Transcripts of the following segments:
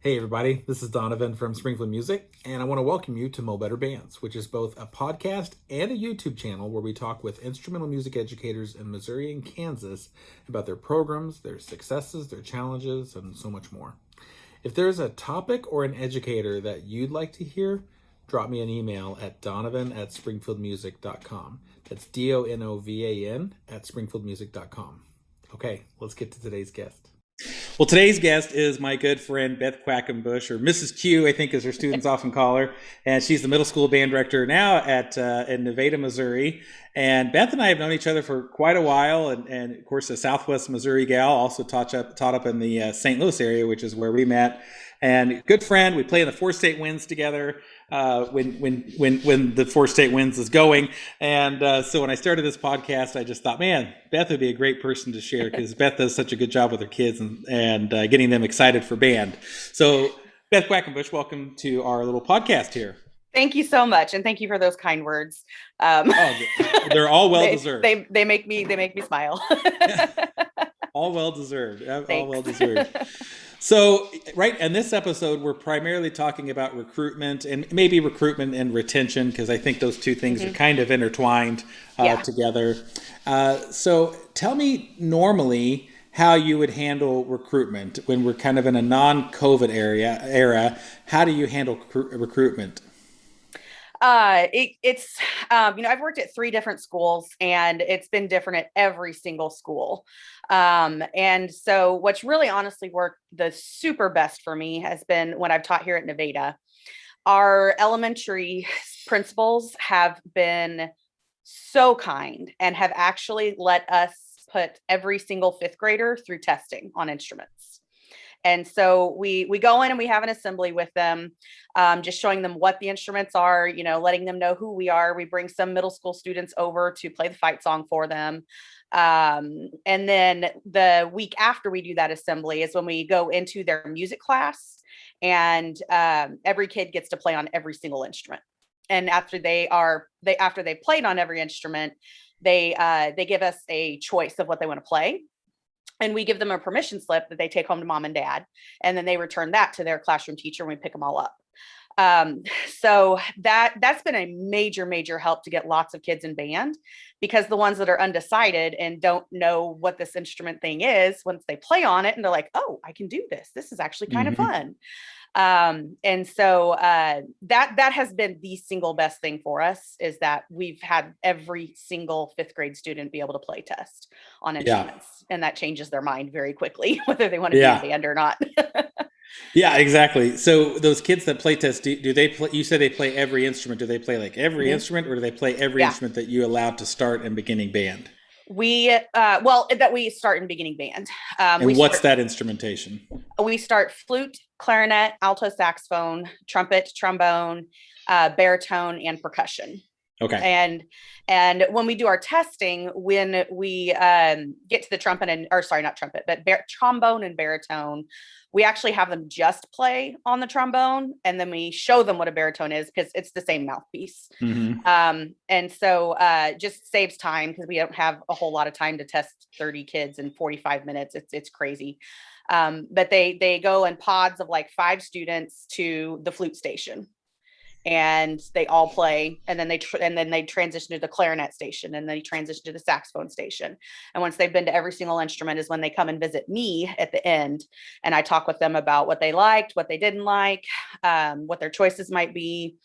Hey everybody, this is Donovan from Springfield Music, and I want to welcome you to Mo Better Bands, which is both a podcast and a YouTube channel where we talk with instrumental music educators in Missouri and Kansas about their programs, their successes, their challenges, and so much more. If there's a topic or an educator that you'd like to hear, drop me an email at donovan@springfieldmusic.com. That's DONOVAN at springfieldmusic.com. Okay, let's get to today's guest. Well, today's guest is my good friend Beth Quackenbush, or Mrs. Q, I think, as her students often call her, and she's the middle school band director now at in Nevada, Missouri. And Beth and I have known each other for quite a while, and of course, a Southwest Missouri gal, also taught up in the St. Louis area, which is where we met. And good friend, we play in the Four State Winds together when the Four State Winds is going. And so when I started this podcast, I just thought, man, Beth would be a great person to share because Beth does such a good job with her kids and getting them excited for band. So Beth Quackenbush, welcome to our little podcast here. Thank you so much, and thank you for those kind words. They're all well deserved. They make me smile. All well deserved. Thanks. All well deserved. So, right, in this episode, we're primarily talking about recruitment and maybe recruitment and retention, because I think those two things are kind of intertwined together. So tell me normally how you would handle recruitment when we're kind of in a non-COVID era. How do you handle recruitment? I've worked at 3 different schools, and it's been different at every single school. And so what's really honestly worked the super best for me has been when I've taught here at Nevada. Our elementary principals have been so kind and have actually let us put every single 5th grader through testing on instruments. And so we go in and we have an assembly with them, just showing them what the instruments are, letting them know who we are. We bring some middle school students over to play the fight song for them. And then the week after we do that assembly is when we go into their music class, and every kid gets to play on every single instrument. And after they've played on every instrument, they give us a choice of what they want to play. And we give them a permission slip that they take home to mom and dad. And then they return that to their classroom teacher, and we pick them all up. So that's been a major, major help to get lots of kids in band, because the ones that are undecided and don't know what this instrument thing is, once they play on it and they're like, oh, I can do this. This is actually kind of fun. And so that has been the single best thing for us, is that we've had every single 5th grade student be able to play test on instruments, and that changes their mind very quickly, whether they want to be in band or not. Yeah, exactly. So those kids that play test, do they play? You said they play every instrument. Do they play like every instrument, or do they play every instrument that you allowed to start in beginning band? That we start in beginning band. And what's that instrumentation? We start flute, clarinet, alto saxophone, trumpet, trombone, baritone, and percussion. Okay. And when we do our testing, when we get to the trombone and baritone, we actually have them just play on the trombone, and then we show them what a baritone is, because it's the same mouthpiece. And so just saves time, because we don't have a whole lot of time to test 30 kids in 45 minutes. It's crazy. But they go in pods of like 5 students to the flute station, and they all play, and then they transition to the clarinet station, and then they transition to the saxophone station. And once they've been to every single instrument is when they come and visit me at the end, and I talk with them about what they liked, what they didn't like, what their choices might be.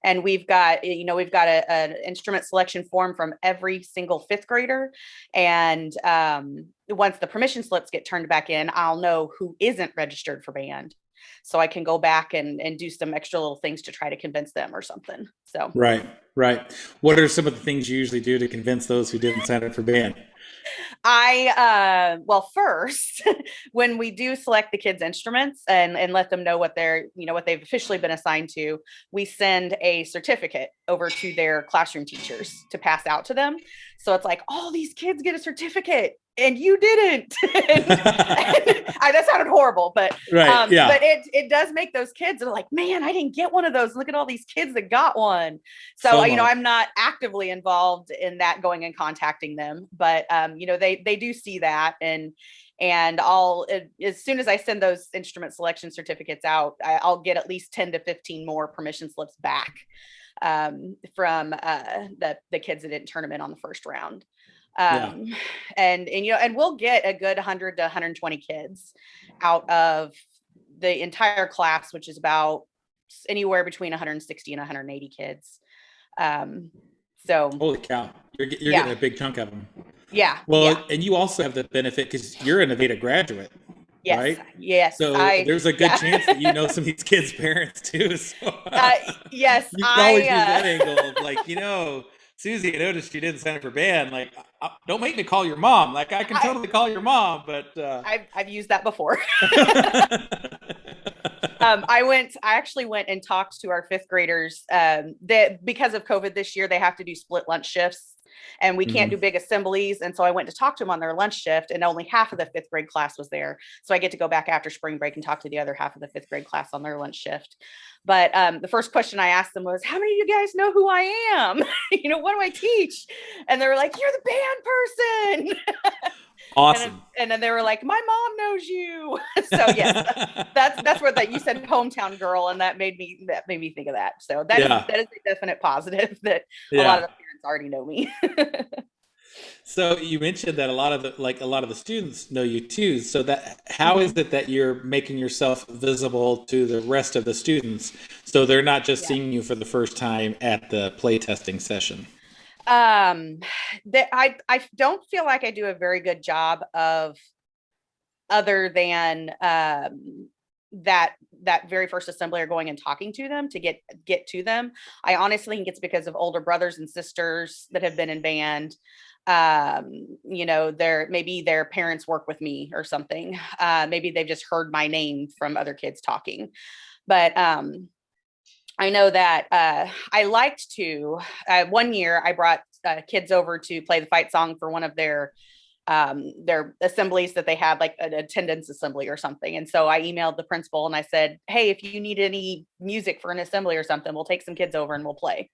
And we've got an instrument selection form from every single 5th grader. And once the permission slips get turned back in, I'll know who isn't registered for band, so I can go back and do some extra little things to try to convince them or something. So Right. What are some of the things you usually do to convince those who didn't sign up for band? First, when we do select the kids' instruments and let them know what what they've officially been assigned to, we send a certificate over to their classroom teachers to pass out to them. So it's like, all these kids get a certificate, and you didn't. That sounded horrible, but but it does make those kids are like, man, I didn't get one of those. Look at all these kids that got one. So I'm not actively involved in that, going and contacting them, but they do see that, and And as soon as I send those instrument selection certificates out, I'll get at least 10 to 15 more permission slips back from the kids that didn't turn them in on the first round. And we'll get a good 100 to 120 kids out of the entire class, which is about anywhere between 160 and 180 kids. So holy cow, you're getting a big chunk of them. Yeah. Well, and you also have the benefit because you're an Aveda graduate. Yes. Right? Yes. So there's a good chance that you know some of these kids' parents too. So, yes. You can always use that angle of like, Susie, I noticed you didn't sign up for band. Like, don't make me call your mom. Like, I can totally call your mom, but I've used that before. I actually went and talked to our fifth graders that because of COVID this year, they have to do split lunch shifts. And we can't do big assemblies. And so I went to talk to them on their lunch shift, and only half of the fifth grade class was there. So I get to go back after spring break and talk to the other half of the fifth grade class on their lunch shift. But the first question I asked them was, how many of you guys know who I am? What do I teach? And they were like, you're the band person. Awesome. And then they were like, my mom knows you. So yes, that's what that you said, hometown girl, and that made me think of that. So that is a definite positive that a lot of the parents already know me. So you mentioned that a lot of the students know you too. So that how is it that you're making yourself visible to the rest of the students, so they're not just seeing you for the first time at the play testing session? That I don't feel like I do a very good job of, other than that very first assembly, or going and talking to them to get to them. I honestly think it's because of older brothers and sisters that have been in band. Maybe their parents work with me or something. Maybe they've just heard my name from other kids talking. But I know that I liked to, one year I brought kids over to play the fight song for one of their assemblies that they had, like an attendance assembly or something. And so I emailed the principal and I said, hey, if you need any music for an assembly or something, we'll take some kids over and we'll play.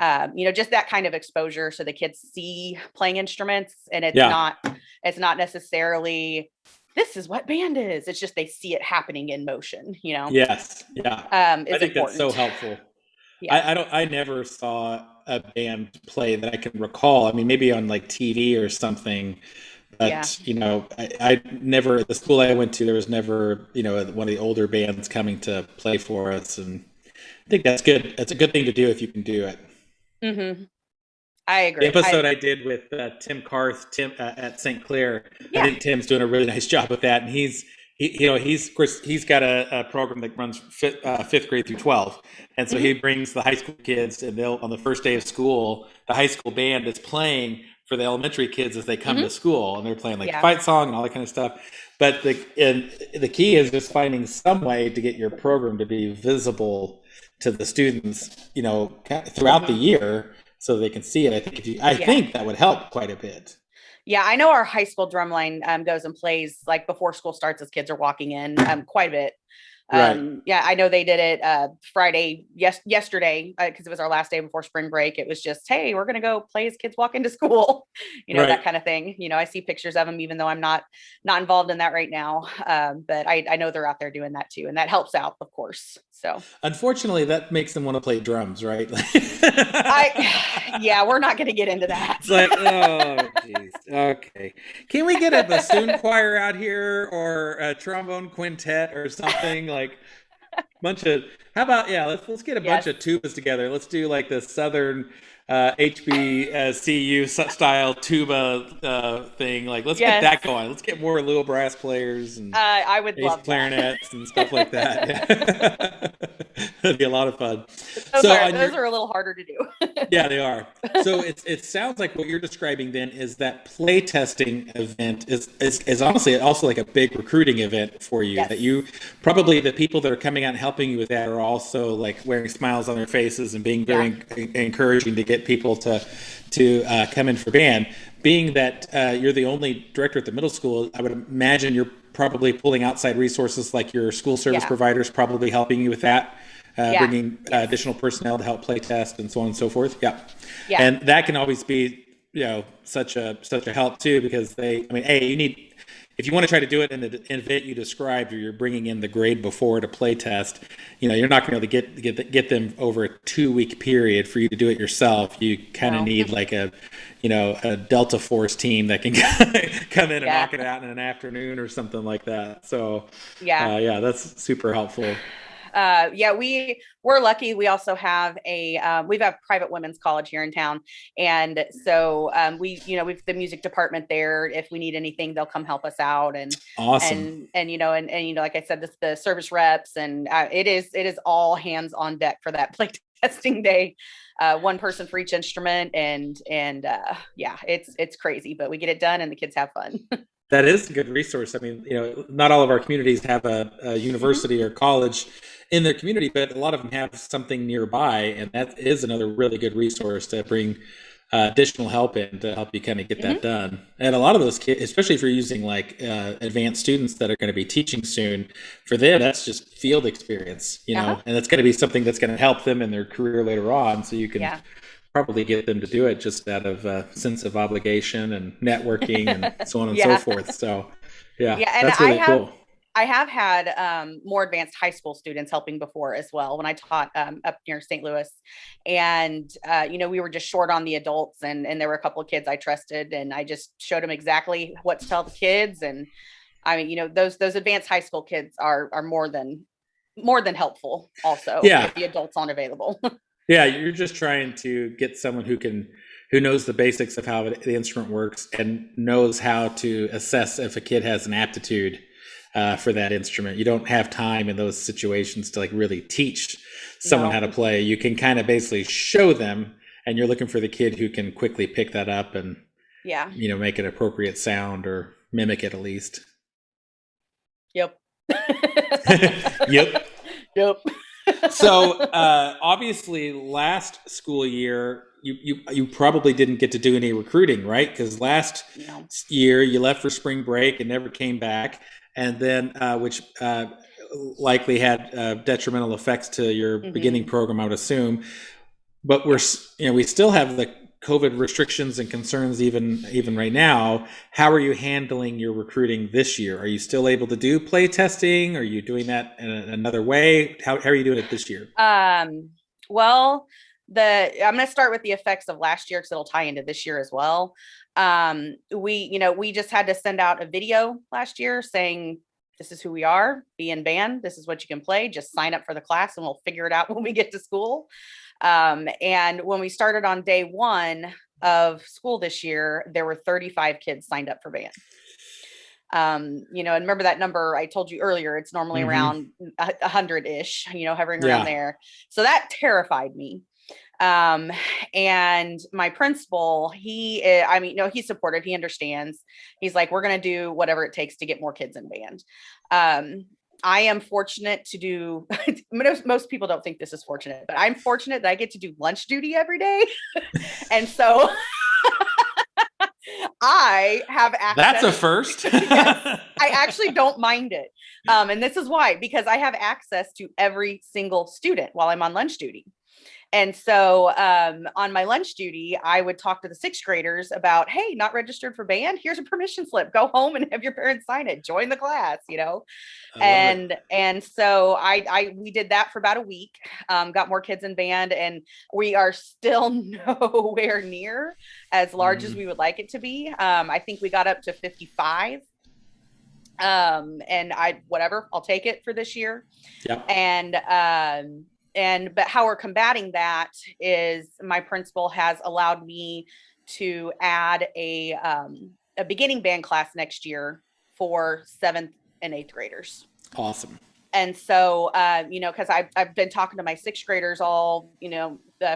Just that kind of exposure, so the kids see playing instruments, and it's not necessarily, this is what band is. It's just they see it happening in motion, Yes. Yeah. I think that's so helpful. Yeah. I never saw a band play that I can recall. I mean, maybe on like TV or something, but I never, at the school I went to, there was never, one of the older bands coming to play for us. And I think that's good. That's a good thing to do if you can do it. Mm-hmm. I agree. The episode I did with Tim Carth, at St. Clair, I think Tim's doing a really nice job with that. And he's of course, he's got a program that runs fifth grade through 12. And so he brings the high school kids, and on the first day of school, the high school band is playing for the elementary kids as they come to school, and they're playing like fight song and all that kind of stuff. But the key is just finding some way to get your program to be visible to the students, throughout the year, so they can see it. I think that would help quite a bit. Yeah, I know our high school drumline goes and plays like before school starts as kids are walking in quite a bit. Yeah, I know they did it Friday, yesterday, because it was our last day before spring break. It was just, hey, we're going to go play as kids walk into school, that kind of thing. I see pictures of them, even though I'm not involved in that right now. But I know they're out there doing that too. And that helps out, of course. So unfortunately, that makes them want to play drums, right? Yeah, we're not going to get into that. It's like, oh, geez. Okay. Can we get a bassoon choir out here, or a trombone quintet or something? Like how about, let's get a bunch of tubas together. Let's do like the Southern HBCU style tuba thing. Like, let's get that going. Let's get more little brass players and I would love clarinets and stuff like that. That'd be a lot of fun. Those are a little harder to do. Yeah, they are. So it sounds like what you're describing then is that play testing event is honestly also like a big recruiting event for you. That you probably, the people that are coming out and helping you with that are also like wearing smiles on their faces and being very encouraging to get people to come in for band. Being that you're the only director at the middle school, I would imagine you're probably pulling outside resources, like your school service providers probably helping you with that. Bringing additional personnel to help play test and so on and so forth. Yeah. And that can always be, such a help too, because you if you want to try to do it in the event you described, or you're bringing in the grade before to play test, you're not going to be able to get them over a 2 week period for you to do it yourself. You kind of No. need like a Delta Force team that can come in and Yeah. knock it out in an afternoon or something like that. So, Yeah. yeah, that's super helpful. Yeah, we're lucky. We also have we've a private women's college here in town, and so we've the music department there. If we need anything, they'll come help us out, and Awesome. and like I said, the service reps, and it is all hands on deck for that play testing day. One person for each instrument, and yeah, it's crazy, but we get it done, and the kids have fun. That is a good resource. I mean, not all of our communities have a Hmm. university or college in their community, but a lot of them have something nearby, and that is another really good resource to bring additional help in to help you kind of get that Hmm. done. And a lot of those kids, especially if you're using like advanced students that are going to be teaching soon, for them that's just field experience, Uh-huh. and it's going to be something that's going to help them in their career later on. So you can Yeah. probably get them to do it just out of a sense of obligation and networking and so on and so Yeah. forth. So, yeah, Yeah, and that's really cool. I have had more advanced high school students helping before as well when I taught up near St. Louis, and we were just short on the adults, and there were a couple of kids I trusted, and I just showed them exactly what to tell the kids, and I mean, those advanced high school kids are more than helpful also Yeah, if the adults aren't available. yeah, you're just trying to get someone who knows the basics of how the instrument works and knows how to assess if a kid has an aptitude for that instrument. You don't have time in those situations to like really teach someone how No. to play. You can kind of basically show them, and you're looking for the kid who can quickly pick that up and Yeah. make an appropriate sound or mimic it at least. Yep. Yep. Yep. So obviously, last school year, you probably didn't get to do any recruiting, right? Because last No. year you left for spring break and never came back, and then which likely had detrimental effects to your beginning Hmm. program, I would assume. But Yeah. we still have the COVID restrictions and concerns even right now. How are you handling your recruiting this year? Are you still able to do play testing? Are you doing that in another way? How are you doing it this year? Um, well, I'm going to start with the effects of last year because it'll tie into this year as well. We just had to send out a video last year saying, this is who we are, be in band. This is what you can play. Just sign up for the class and we'll figure it out when we get to school. And when we started on day one of school this year, there were 35 kids signed up for band. And remember that number I told you earlier, it's normally Mm-hmm. around 100-ish, hovering around Yeah. there. So that terrified me. Um, and my principal, he's supportive, he understands. He's like, we're going to do whatever it takes to get more kids in band. I am fortunate to do, most people don't think this is fortunate, but I'm fortunate that I get to do lunch duty every day. And so I have That's a access. first. Yes, I actually don't mind it. And this is why, because I have access to every single student while I'm on lunch duty. And so on my lunch duty, I would talk to the sixth graders about, hey, not registered for band. Here's a permission slip. Go home and have your parents sign it. Join the class. I love it. And so we did that for about a week, got more kids in band, and we are still nowhere near as large as Mm, we would like it to be. I think we got up to 55. And whatever, I'll take it for this year. yeah. But how we're combating that is my principal has allowed me to add a beginning band class next year for seventh and eighth graders. Awesome. And so, because I've been talking to my sixth graders all,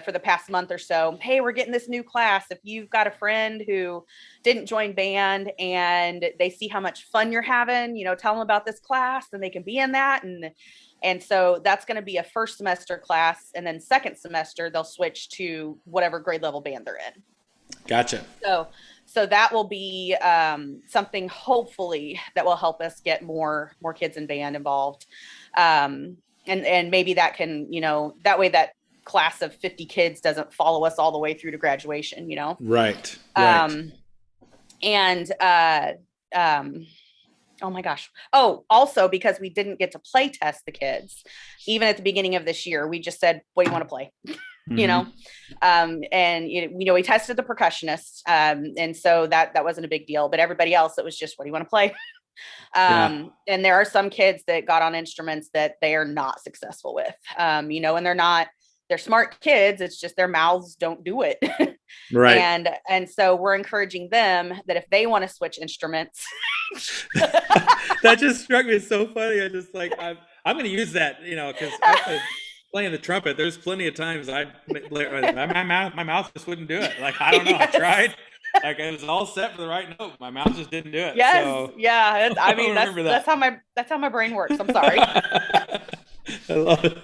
for the past month or so. Hey, we're getting this new class. If you've got a friend who didn't join band and they see how much fun you're having, tell them about this class and they can be in that. And so that's going to be a first semester class. And then second semester, they'll switch to whatever grade level band they're in. Gotcha. So that will be something hopefully that will help us get more kids in band involved. And maybe that can, that way that class of 50 kids doesn't follow us all the way through to graduation. Right. Right. Um, and uh, um, Oh my gosh. Oh, also because we didn't get to play test the kids, even at the beginning of this year, we just said, what do you want to play? You know, and we tested the percussionist, and so that wasn't a big deal. But everybody else, it was just, what do you want to play? And there are some kids that got on instruments that they are not successful with, and they're smart kids. It's just their mouths don't do it. Right. And so we're encouraging them that if they want to switch instruments. That just struck me so funny. I just like, I'm going to use that, because playing the trumpet, there's plenty of times my mouth just wouldn't do it. Like, I don't know. Yes. I tried. Like, it was all set for the right note. My mouth just didn't do it. Yes. So, yeah. I mean, that's how my brain works. I'm sorry. I love it.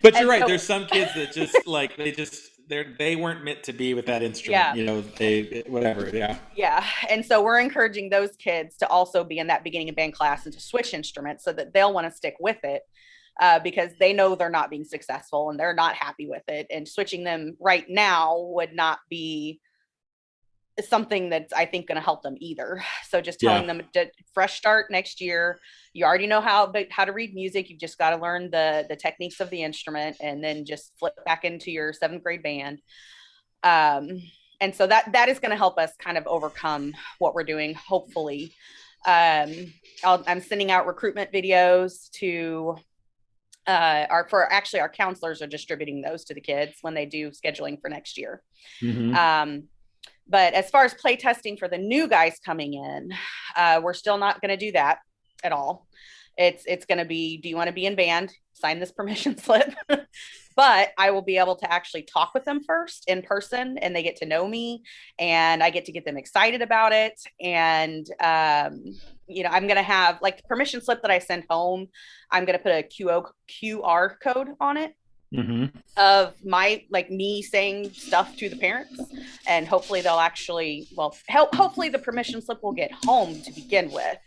But you're right. There's some kids that just like, they weren't meant to be with that instrument. Yeah. Whatever. Yeah. Yeah. And so we're encouraging those kids to also be in that beginning of band class and to switch instruments so that they'll want to stick with it. Because they know they're not being successful and they're not happy with it. And switching them right now would not be something that's, I think, going to help them either. So just telling them to fresh start next year. You already know how to read music. You've just got to learn the techniques of the instrument and then just flip back into your 7th grade band. And so that is going to help us kind of overcome what we're doing, hopefully. I'm sending out recruitment videos to our counselors are distributing those to the kids when they do scheduling for next year. But as far as play testing for the new guys coming in, we're still not going to do that at all. It's going to be, do you want to be in band? Sign this permission slip. But I will be able to actually talk with them first in person, and they get to know me, and I get to get them excited about it. And, I'm going to have, like, the permission slip that I send home, I'm going to put a QR code on it of me saying stuff to the parents. And hopefully they'll actually, hopefully the permission slip will get home to begin with,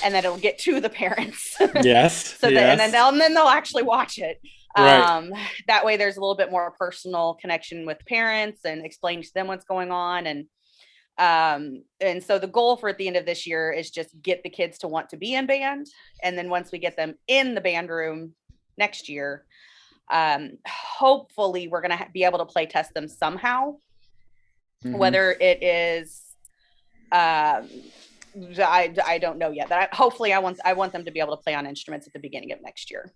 and then it'll get to the parents. Yes. And then they'll actually watch it. Right. That way there's a little bit more personal connection with parents and explain to them what's going on. And so the goal for at the end of this year is just get the kids to want to be in band. And then once we get them in the band room next year, hopefully we're going to be able to play test them somehow, whether it is, I don't know yet. Hopefully I want them to be able to play on instruments at the beginning of next year.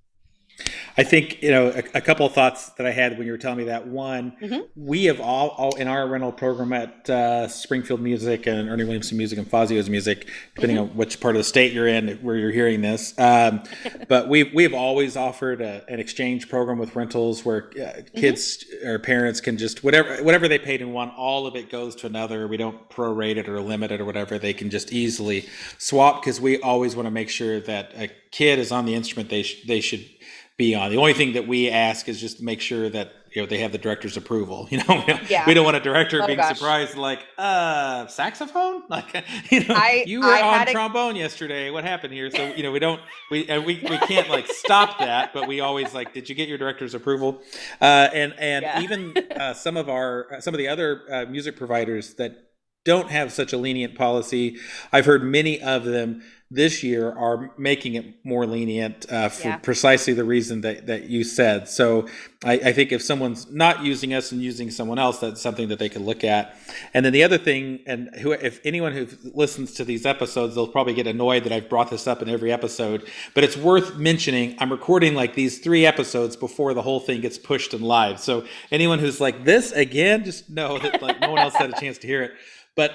I think, a couple of thoughts that I had when you were telling me that. One, we have all in our rental program at Springfield Music and Ernie Williamson Music and Fazio's Music, depending on which part of the state you're in, where you're hearing this. But we've always offered an exchange program with rentals where kids or parents can just, whatever they paid in one, all of it goes to another. We don't prorate it or limit it or whatever. They can just easily swap, because we always want to make sure that a kid is on the instrument they should be on. The only thing that we ask is just to make sure that they have the director's approval. We don't want a director being surprised, like, saxophone, like, you were on trombone yesterday. What happened here? So we can't like stop that, but we always like, did you get your director's approval? Even some of the other music providers that don't have such a lenient policy, I've heard many of them this year are making it more lenient for precisely the reason that you said. So I think if someone's not using us and using someone else, that's something that they could look at. And then the other thing, and if anyone who listens to these episodes, they'll probably get annoyed that I've brought this up in every episode, but it's worth mentioning. I'm recording like these 3 episodes before the whole thing gets pushed and live. So anyone who's like, this again, just know that like no one else had a chance to hear it. But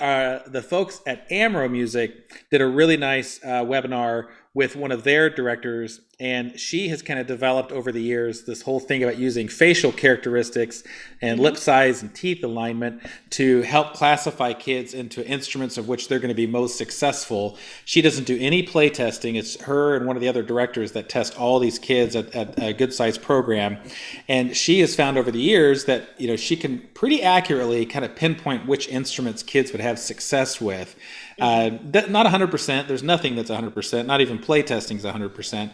the folks at Amro Music did a really nice webinar with one of their directors, and she has kind of developed over the years this whole thing about using facial characteristics and lip size and teeth alignment to help classify kids into instruments of which they're going to be most successful. She doesn't do any play testing. It's her and one of the other directors that test all these kids at a good sized program. And she has found over the years that, she can pretty accurately kind of pinpoint which instruments kids would have success with. Not 100%. There's nothing that's 100%. Not even play testing is 100%.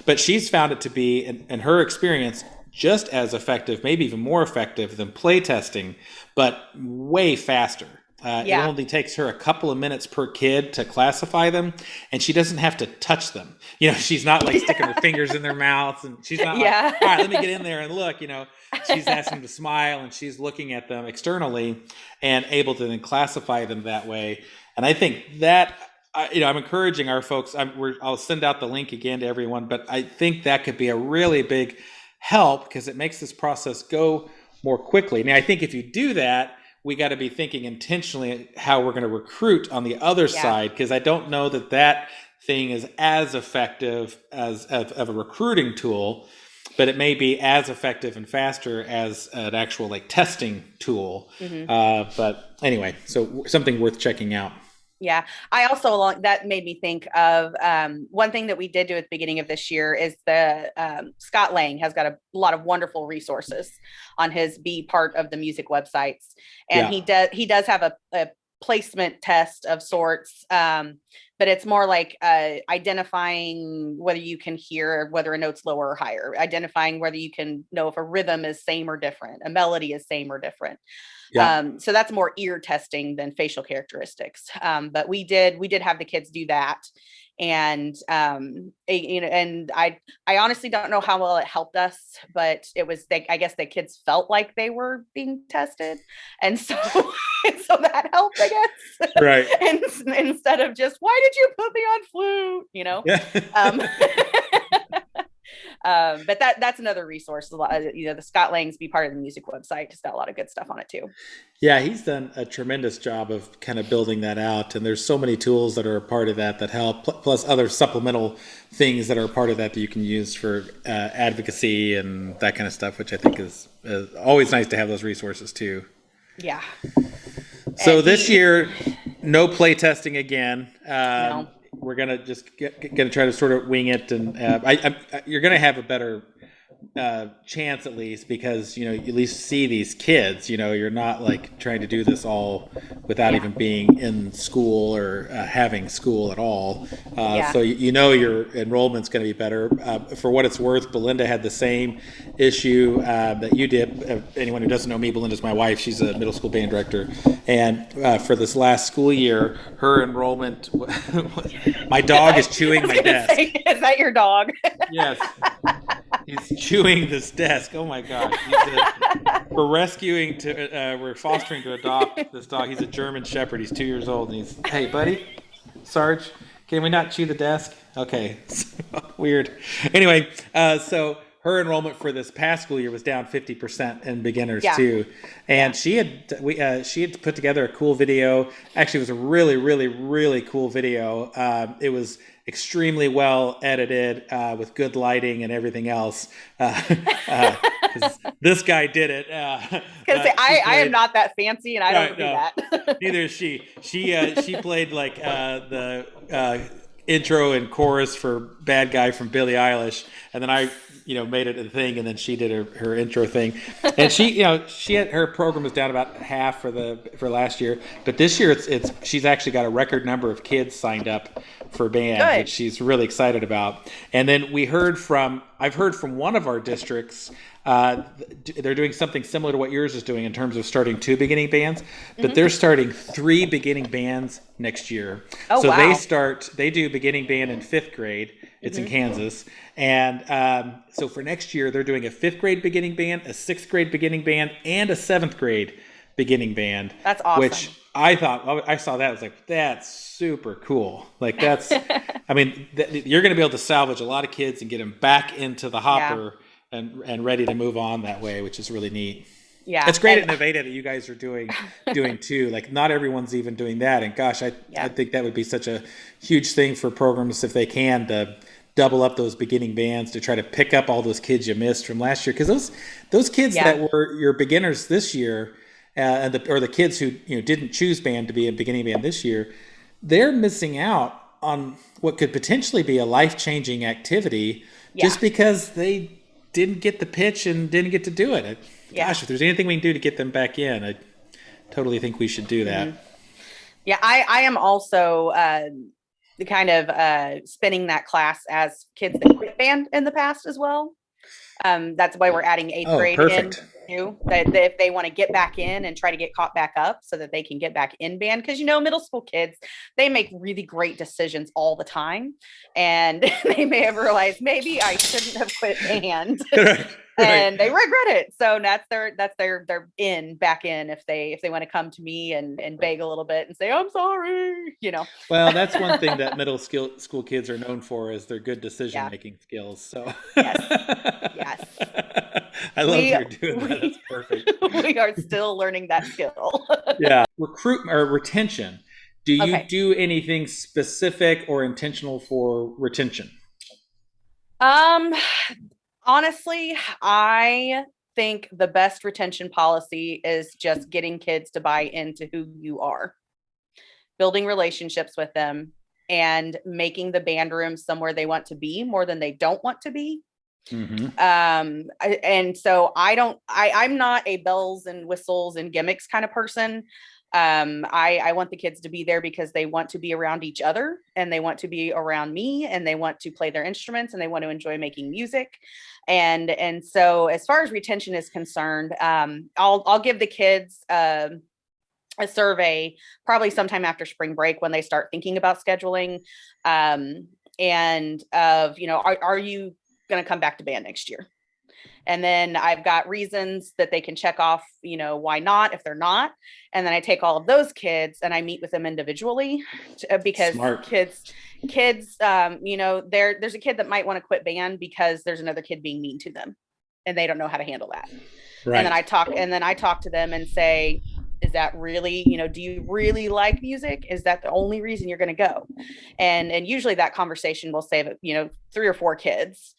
But she's found it to be, in her experience, just as effective, maybe even more effective than play testing, but way faster. It only takes her a couple of minutes per kid to classify them, and she doesn't have to touch them. She's not like sticking her fingers in their mouths, and she's not like, all right, let me get in there and look. She's asking them to smile, and she's looking at them externally and able to then classify them that way. And I think that, I'm encouraging our folks. I'll send out the link again to everyone, but I think that could be a really big help because it makes this process go more quickly. Now, I think if you do that, we got to be thinking intentionally how we're going to recruit on the other side, because I don't know that thing is as effective as of a recruiting tool, but it may be as effective and faster as an actual like testing tool. But anyway, so something worth checking out. Yeah. I also, that made me think of one thing that we did do at the beginning of this year is Scott Lang has got a lot of wonderful resources on his Be Part of the Music websites. And he does have a placement test of sorts. But it's more like identifying whether you can hear whether a note's lower or higher, identifying whether you can know if a rhythm is same or different, a melody is same or different. So that's more ear testing than facial characteristics. But we did have the kids do that. And, and I honestly don't know how well it helped us, but it was, I guess the kids felt like they were being tested. And so, so that helped, I guess. Right. And instead of just, why did you put me on flute? But that's another resource. The Scott Lang's Be Part of the Music website has got a lot of good stuff on it too. Yeah, he's done a tremendous job of kind of building that out. And there's so many tools that are a part of that help, plus other supplemental things that are a part of that you can use for advocacy and that kind of stuff, which I think is always nice to have those resources too. Yeah. So this year, no play testing again. No. We're gonna just gonna try to sort of wing it, and you're gonna have a better chance at least because you at least see these kids. You're not like trying to do this all without even being in school or having school at all. So your enrollment's going to be better. For what it's worth, Belinda had the same issue that you did. Anyone who doesn't know me, Belinda's my wife. She's a middle school band director, and for this last school year, her enrollment. My dog is chewing my desk. Is that your dog? Yes. He's chewing this desk. Oh my gosh. We're fostering to adopt this dog. He's a German Shepherd. He's 2 years old. And hey, buddy, Sarge, can we not chew the desk? Okay. Weird. Anyway, so her enrollment for this past school year was down 50% in beginners too. And she had put together a cool video. Actually, it was a really, really, really cool video. It was extremely well edited with good lighting and everything else. This guy did it. I am not that fancy and I don't do that. Neither is she. She played like the intro and chorus for Bad Guy from Billie Eilish. And then I made it a thing, and then she did her intro thing. And she had her program was down about half for last year, but this year she's actually got a record number of kids signed up for band, which she's really excited about. And then I've heard from one of our districts, they're doing something similar to what yours is doing in terms of starting 2 beginning bands, but they're starting 3 beginning bands next year. So they do beginning band in 5th grade. It's in Kansas. And so for next year, they're doing a 5th grade beginning band, a 6th grade beginning band, and a 7th grade beginning band. That's awesome. Which I saw that. I was like, that's super cool. Like that's, I mean, you're going to be able to salvage a lot of kids and get them back into the hopper and ready to move on that way, which is really neat. Yeah. It's great at Nevada that you guys are doing too. Like not everyone's even doing that. And gosh, I think that would be such a huge thing for programs if they can to double up those beginning bands to try to pick up all those kids you missed from last year. Because those kids that were your beginners this year, or the kids who didn't choose band to be a beginning band this year, they're missing out on what could potentially be a life-changing activity just because they didn't get the pitch and didn't get to do it. Gosh, if there's anything we can do to get them back in, I totally think we should do that. Yeah, I am also kind of spinning that class as kids that quit band in the past as well. That's why we're adding eighth Oh, grade in perfect. too. That if they want to get back in and try to get caught back up so that they can get back in band. Because middle school kids, they make really great decisions all the time. And they may have realized maybe I shouldn't have quit band. Right, right. And they regret it. So that's their in back in if they want to come to me and beg a little bit and say, I'm sorry. Well, that's one thing that middle school kids are known for is their good decision Yeah. making skills. So Yes. Yes. I love We you're doing that. That's we perfect. we are still learning that skill. Yeah. Recruit or retention. Do you Okay. do anything specific or intentional for retention? Um, Honestly, I think the best retention policy is just getting kids to buy into who you are, building relationships with them, and making the band room somewhere they want to be more than they don't want to be. Mm-hmm. And so I'm not a bells and whistles and gimmicks kind of person. I want the kids to be there because they want to be around each other and they want to be around me and they want to play their instruments and they want to enjoy making music. And so as far as retention is concerned, I'll give the kids a survey probably sometime after spring break when they start thinking about scheduling, and of are you going to come back to band next year? And then I've got reasons that they can check off, why not if they're not. And then I take all of those kids and I meet with them individually because Smart. kids, there's a kid that might want to quit band because there's another kid being mean to them and they don't know how to handle that. And then Right. I talk to them and say, is that really, do you really like music? Is that the only reason you're going to go? And usually that conversation will save, 3 or 4 kids.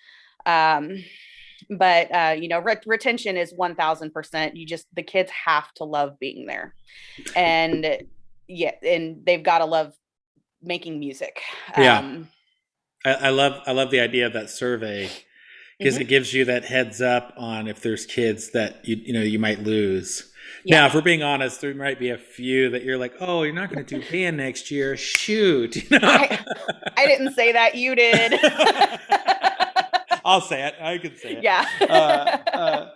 But retention is 1000%. The kids have to love being there, and yeah, and they've got to love making music. Yeah. I love the idea of that survey because it Mhm. gives you that heads up on if there's kids that you might lose. Yeah. Now, if we're being honest, there might be a few that you're like, oh, you're not going to do band next year. Shoot. I didn't say that, you did. I'll say it. I can say it. Yeah.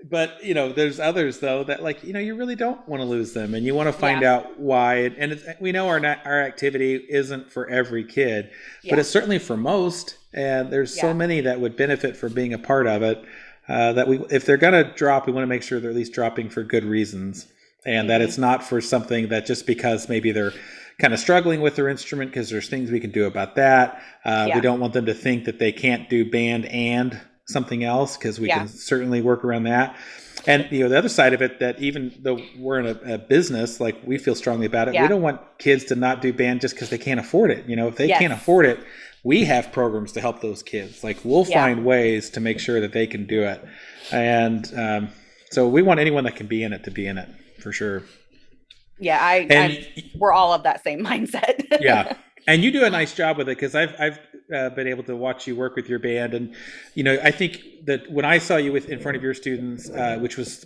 But there's others though that you really don't want to lose them, and you want to find Yeah. out why. And we know our activity isn't for every kid, but Yeah. it's certainly for most. And there's so Yeah. many that would benefit from being a part of it. That if they're going to drop, we want to make sure they're at least dropping for good reasons, and that Mhm. it's not for something that just because maybe they're kind of struggling with their instrument, because there's things we can do about that. We Yeah. don't want them to think that they can't do band and something else, because we Yeah. can certainly work around that. And the other side of it, that even though we're in a business, like we feel strongly about it, we Yeah. don't want kids to not do band just because they can't afford it. If they Yes. can't afford it, we have programs to help those kids. Like we'll Yeah. find ways to make sure that they can do it. And so we want anyone that can be in it to be in it for sure. Yeah. And We're all of that same mindset. yeah, and you do a nice job with it, because I've been able to watch you work with your band, and I think that when I saw you in front of your students, which was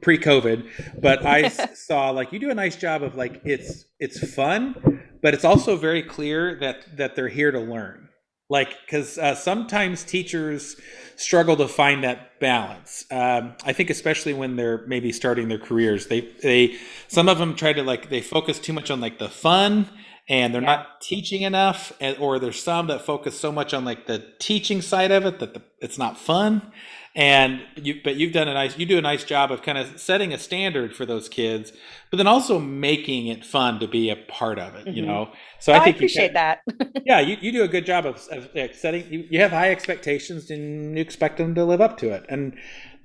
pre-COVID, but I saw like you do a nice job of like it's fun, but it's also very clear that they're here to learn. Like, because sometimes teachers struggle to find that balance. I think especially when they're maybe starting their careers, they some of them try to they focus too much on like the fun, and they're Yeah. not teaching enough, or there's some that focus so much on like the teaching side of it that it's not fun. And you do a nice job of kind of setting a standard for those kids, but then also making it fun to be a part of it. Mhm. So Oh, I I think appreciate that. yeah, you do a good job of setting. You have high expectations, and you expect them to live up to it. And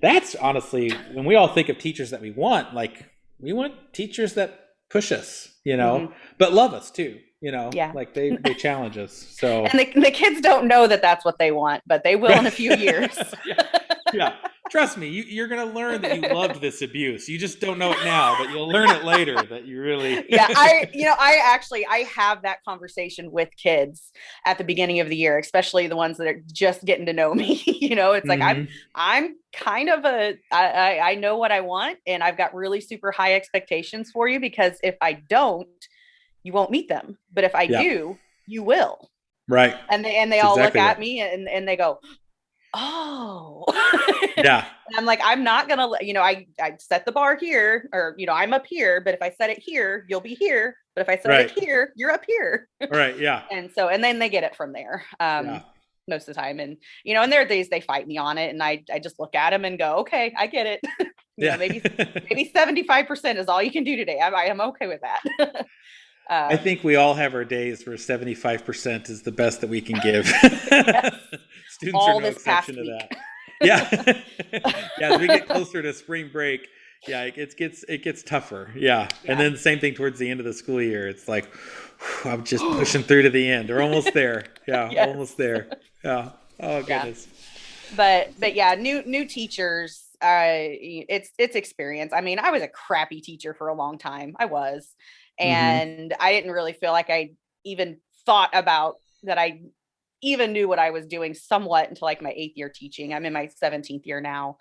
that's honestly, when we all think of teachers that we want, like we want teachers that push us, Mhm. but love us too. Yeah. Like they challenge us. So And the kids don't know that that's what they want, but they will in a few years. yeah, yeah. Trust me, you're going to learn that you loved this abuse. You just don't know it now, but you'll learn it later that you really. Yeah, I have that conversation with kids at the beginning of the year, especially the ones that are just getting to know me. It's like Mhm. I'm kind of I know what I want, and I've got really super high expectations for you, because if I don't, you won't meet them. But if I Yeah. do, you will. Right. And they That's all look exactly at right. me and they go, oh. Yeah. And I'm like, I'm not gonna I set the bar here, or I'm up here, but if I set it here, you'll be here. But if I set it Right. here, you're up here. Right. Yeah. And then they get it from there. Yeah. Most of the time. And and there are days they fight me on it, and I just look at them and go, okay, I get it. Yeah. maybe 75% is all you can do today. I'm okay with that. I think we all have our days where 75% is the best that we can give. Yes. Students All are no this past exception to week. that. Yeah. Yeah, as we get closer to spring break, yeah, it gets tougher. Yeah. And then same thing towards the end of the school year. It's like, whew, I'm just pushing through to the end. We're almost there. Yeah, Yes. almost there. Yeah. Oh goodness. But yeah, new teachers, it's experience. I mean, I was a crappy teacher for a long time. I was. And I didn't really feel like I even thought about that I even knew what I was doing somewhat until like my 8th year teaching. I'm in my 17th year now.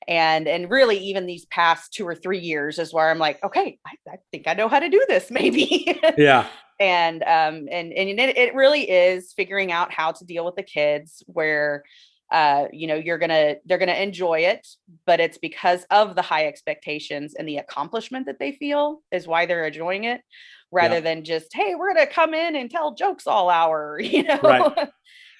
And really even these past 2 or 3 years is where I'm like, okay, I think I know how to do this maybe. Yeah. And it really is figuring out how to deal with the kids where they're gonna enjoy it, but it's because of the high expectations and the accomplishment that they feel is why they're enjoying it, rather than just, hey, we're gonna come in and tell jokes all hour. Right.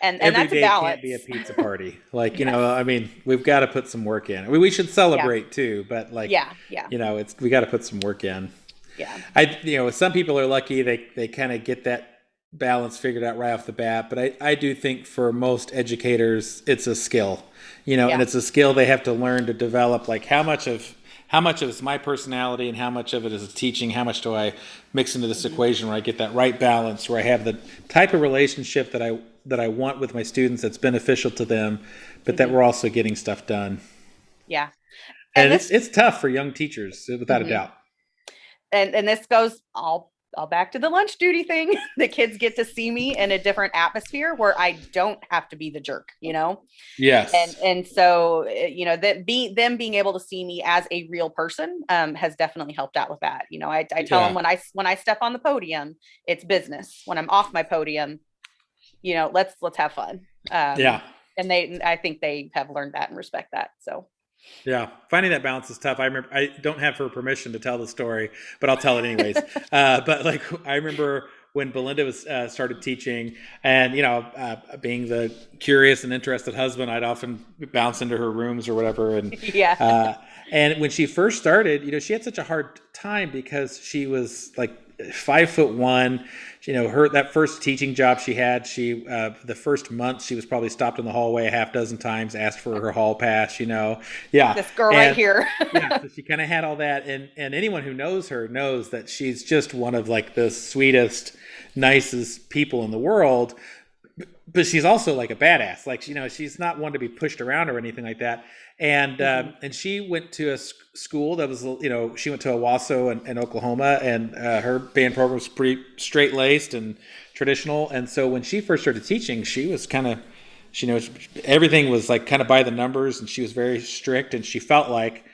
And Every that's a day balance. can't be a pizza party. Like, I mean, we've got to put some work in. I mean, we should celebrate too, but like, we got to put some work in. Yeah. Some people are lucky. They kind of get that balance figured out right off the bat. But I do think for most educators, it's a skill, and it's a skill they have to learn to develop. Like how much of it is my personality and how much of it is teaching? How much do I mix into this equation where I get that right balance, where I have the type of relationship that I want with my students that's beneficial to them, but that we're also getting stuff done. Yeah. And it's tough for young teachers, without a doubt. And this goes all back to the lunch duty thing. The kids get to see me in a different atmosphere where I don't have to be the jerk, Yes. And so, that them being able to see me as a real person, has definitely helped out with that. I tell them when I step on the podium, it's business. When I'm off my podium, let's have fun. And I think they have learned that and respect that. So. Yeah, finding that balance is tough. I remember I don't have her permission to tell the story, but I'll tell it anyways. But like I remember when Belinda was started teaching, and being the curious and interested husband, I'd often bounce into her rooms or whatever, and and when she first started, she had such a hard time because she was like 5'1". That first teaching job she had, the first month she was probably stopped in the hallway a half dozen times, asked for her hall pass. This girl right here. So she kind of had all that, and anyone who knows her knows that she's just one of like the sweetest, nicest people in the world. But she's also like a badass. Like she's not one to be pushed around or anything like that. And and she went to a school that was she went to Owasso in Oklahoma, and her band program was pretty straight laced and traditional. And so when she first started teaching, she was kind of everything was like kind of by the numbers, and she was very strict. And she felt like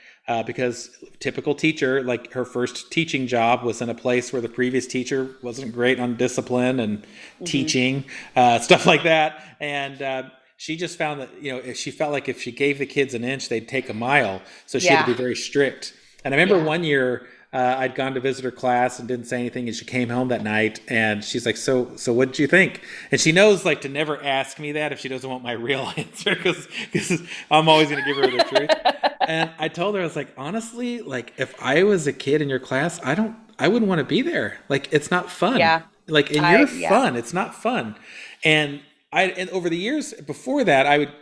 because typical teacher, like her first teaching job was in a place where the previous teacher wasn't great on discipline and teaching, stuff like that. And she just found that, she felt like if she gave the kids an inch, they'd take a mile. So she had to be very strict. And I remember one year I'd gone to visit her class and didn't say anything. And she came home that night and she's like, so what did you think? And she knows like to never ask me that if she doesn't want my real answer, because I'm always going to give her the truth. And I told her, I was like, honestly, like if I was a kid in your class, I wouldn't want to be there. Like, it's not fun. Yeah. Like, and you're fun. It's not fun. And over the years before that, I would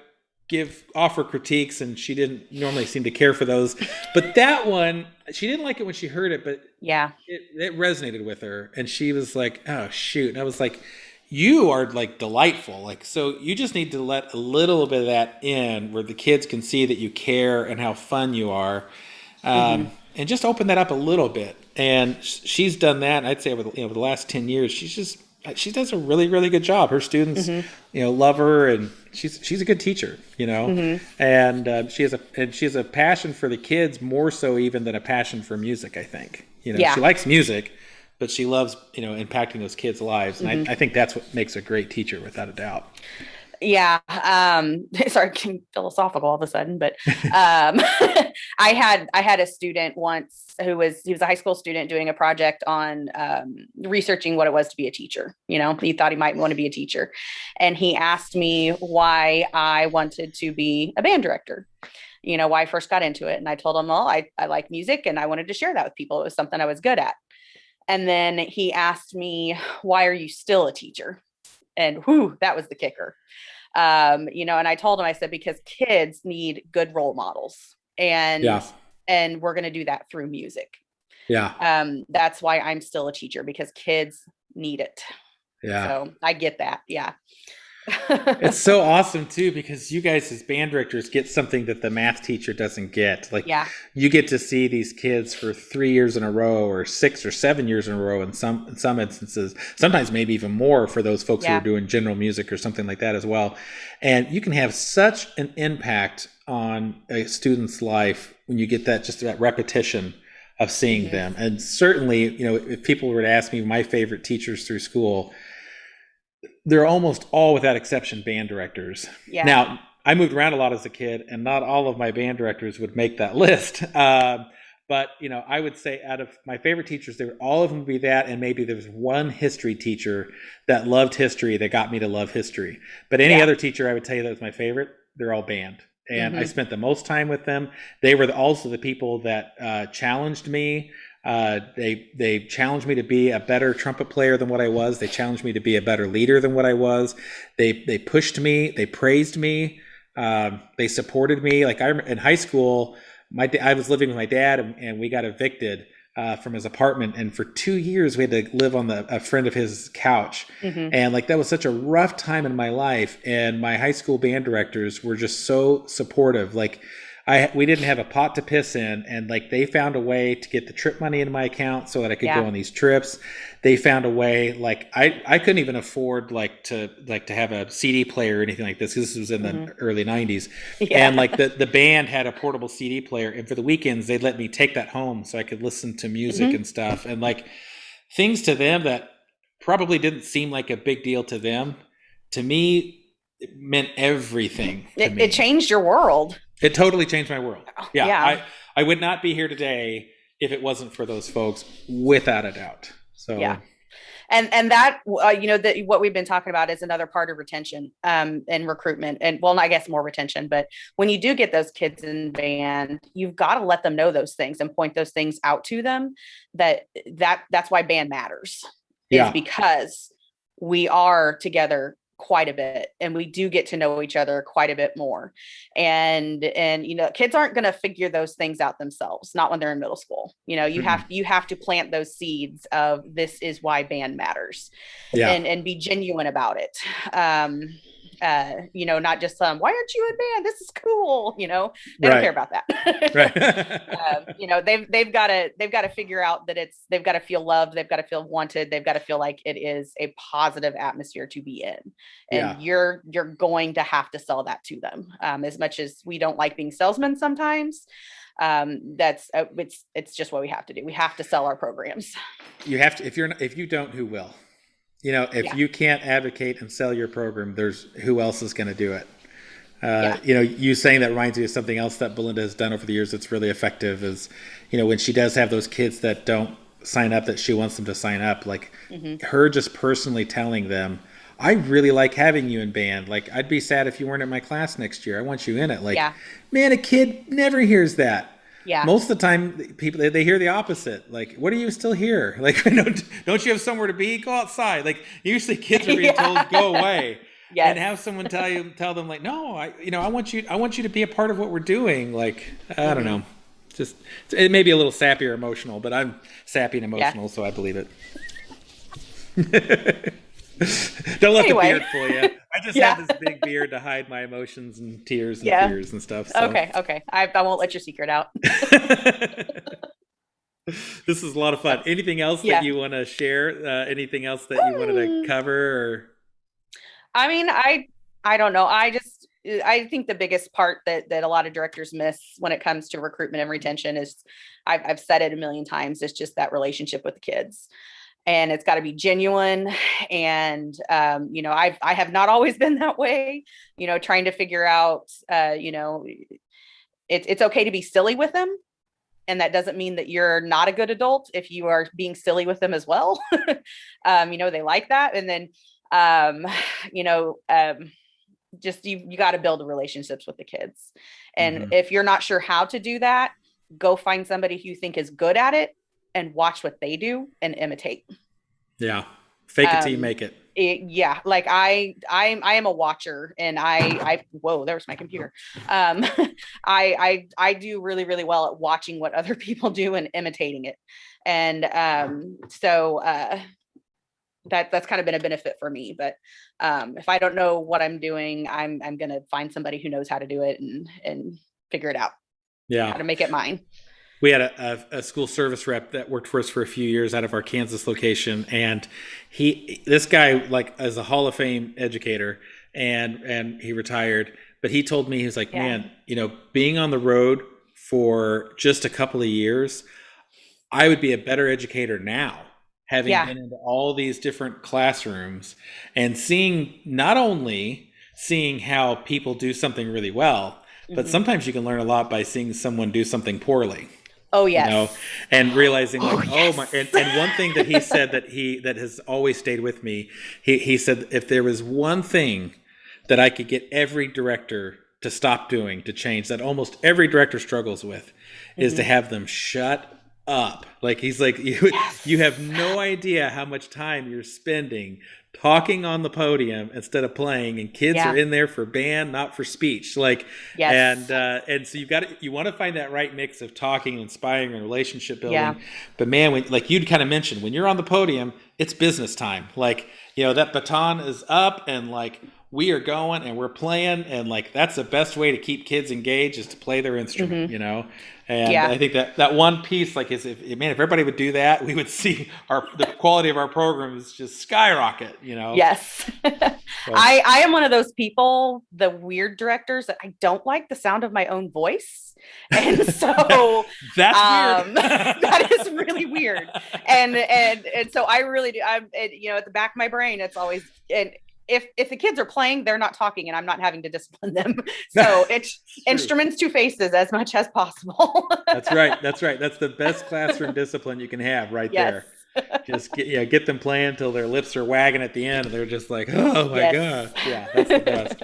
offer critiques, and she didn't normally seem to care for those. But that one, she didn't like it when she heard it, but it resonated with her. And she was like, oh, shoot. And I was like, you are like delightful. Like, so you just need to let a little bit of that in where the kids can see that you care and how fun you are. And just open that up a little bit. And she's done that. And I'd say over the last 10 years, she does a really, really good job. Her students, love her, and she's a good teacher, and she has a passion for the kids, more so even than a passion for music. I think, she likes music, but she loves, impacting those kids' lives. And I think that's what makes a great teacher, without a doubt. Yeah. Sorry, getting philosophical all of a sudden, but I had a student once he was a high school student doing a project on researching what it was to be a teacher. He thought he might want to be a teacher. And he asked me why I wanted to be a band director, why I first got into it. And I told him, well, I like music and I wanted to share that with people. It was something I was good at. And then he asked me, why are you still a teacher? And whew, that was the kicker. And I told him, I said, because kids need good role models, and Yeah. we're going to do that through music. Yeah. That's why I'm still a teacher, because kids need it. Yeah. So I get that. Yeah. It's so awesome too, because you guys as band directors get something that the math teacher doesn't get. Like Yeah. you get to see these kids for 3 years in a row, or 6 or 7 years in a row in some instances, sometimes maybe even more for those folks who are Yeah. doing general music or something like that as well. And you can have such an impact on a student's life when you get that repetition of seeing Mm-hmm. them. And certainly, if people were to ask me my favorite teachers through school, they're almost all, without exception, band directors. Yeah. Now, I moved around a lot as a kid, and not all of my band directors would make that list. But I would say out of my favorite teachers, all of them would be that, and maybe there was one history teacher that loved history that got me to love history. But any Yeah. other teacher I would tell you that was my favorite, they're all band. And I Mm-hmm. spent the most time with them. They were also the people that challenged me. They challenged me to be a better trumpet player than what I was. They challenged me to be a better leader than what I was. They pushed me. They praised me. They supported me. Like in high school, I was living with my dad, and we got evicted from his apartment. And for 2 years, we had to live on a friend of his couch. Mm-hmm. And like that was such a rough time in my life. And my high school band directors were just so supportive. Like we didn't have a pot to piss in, and like they found a way to get the trip money into my account so that I could go Yeah. on these trips. They found a way, like I couldn't even afford to have a CD player or anything like this, because this was in the Mm-hmm. early 90s. And Yeah. like the band had a portable CD player, and for the weekends they'd let me take that home so I could listen to music Mm-hmm. and stuff, and like things to them that probably didn't seem like a big deal to them, to me it meant everything to It me. changed your world. It totally changed my world. Yeah, Yeah. I would not be here today if it wasn't for those folks, without a doubt. So Yeah. And that that what we've been talking about is another part of retention and recruitment, and well, I guess more retention. But when you do get those kids in band, you've got to let them know those things and point those things out to them. That's why band matters, is yeah, because we are together quite a bit, and we do get to know each other quite a bit more. And kids aren't going to figure those things out themselves, not when they're in middle school. You have to plant those seeds of, this is why band matters, yeah, and be genuine about it. Not just why aren't you in band, this is cool. They don't care right, about that. right. They've got to figure out that they've got to feel loved, they've got to feel wanted, they've got to feel like it is a positive atmosphere to be in. Yeah, And you're going to have to sell that to them, as much as we don't like being salesmen sometimes. That's it's just what we have to do. We have to sell our programs. you have to. If you don't, who will? If Yeah. you can't advocate and sell your program, there's who else is going to do it? Yeah. You saying that reminds me of something else that Belinda has done over the years that's really effective is, when she does have those kids that don't sign up, that she wants them to sign up, like Mm-hmm. her just personally telling them, I really like having you in band. Like, I'd be sad if you weren't in my class next year. I want you in it. Like, Yeah. man, a kid never hears that. Yeah. Most of the time, people they hear the opposite. Like, what are you still here? Like, don't you have somewhere to be? Go outside. Like, usually kids are being told, go away. And Yes. have someone tell them, like, no, I want you to be a part of what we're doing. Like, I don't Mm-hmm. know, just it may be a little sappy or emotional, but I'm sappy and Yeah. emotional, so I believe it. Don't let the Anyway. beard fool you. I just Yeah. have this big beard to hide my emotions and tears and Yeah. fears and stuff. So. Okay. I won't let your secret out. This is a lot of fun. Anything else Yeah. that you want to share? Anything else that you wanted to cover? Or I mean, I don't know. I think the biggest part that a lot of directors miss when it comes to recruitment and retention is, I've said it a million times, it's just that relationship with the kids. and it's got to be genuine. And I have not always been that way, trying to figure out, it's okay to be silly with them, and that doesn't mean that you're not a good adult if you are being silly with them as well. They like that. And then um, you know just you got to build relationships with the kids, and if you're not sure how to do that, go find somebody who you think is good at it and watch what they do and imitate. Yeah. Fake it till you make it. Yeah, like I am a watcher, and I whoa, there's my computer. I do really, really well at watching what other people do and imitating it. And that's kind of been a benefit for me. But if I don't know what I'm doing, I'm gonna find somebody who knows how to do it and figure it out. Yeah. How to make it mine. We had a school service rep that worked for us for a few years out of our Kansas location, and this guy like is a Hall of Fame educator, and he retired. But he told me, he was like, man, being on the road for just a couple of years, I would be a better educator now, having been into all these different classrooms and not only seeing how people do something really well, but sometimes you can learn a lot by seeing someone do something poorly. Oh yes. And realizing like, oh my, and one thing that he said that has always stayed with me, he said, if there was one thing that I could get every director to stop doing, to change, that almost every director struggles with, is to have them shut up. Like he's like, you have no idea how much time you're spending talking on the podium instead of playing, and kids are in there for band, not for speech. Like, and so you want to find that right mix of talking, inspiring, and relationship building. Yeah. But man, like you'd kind of mentioned, when you're on the podium, it's business time. Like, that baton is up, and like we are going and we're playing, and like that's the best way to keep kids engaged is to play their instrument. And I think that one piece, like, if everybody would do that, we would see the quality of our programs just skyrocket. Yes. I am one of those people, the weird directors, that I don't like the sound of my own voice, and so that's weird. That is really weird, and so I really do. I'm at the back of my brain, it's always, and if the kids are playing, they're not talking, and I'm not having to discipline them. So it's instruments to faces as much as possible. That's right. That's the best classroom discipline you can have right there. Just get them playing until their lips are wagging at the end, and they're just like, oh my gosh. Yeah, that's the best.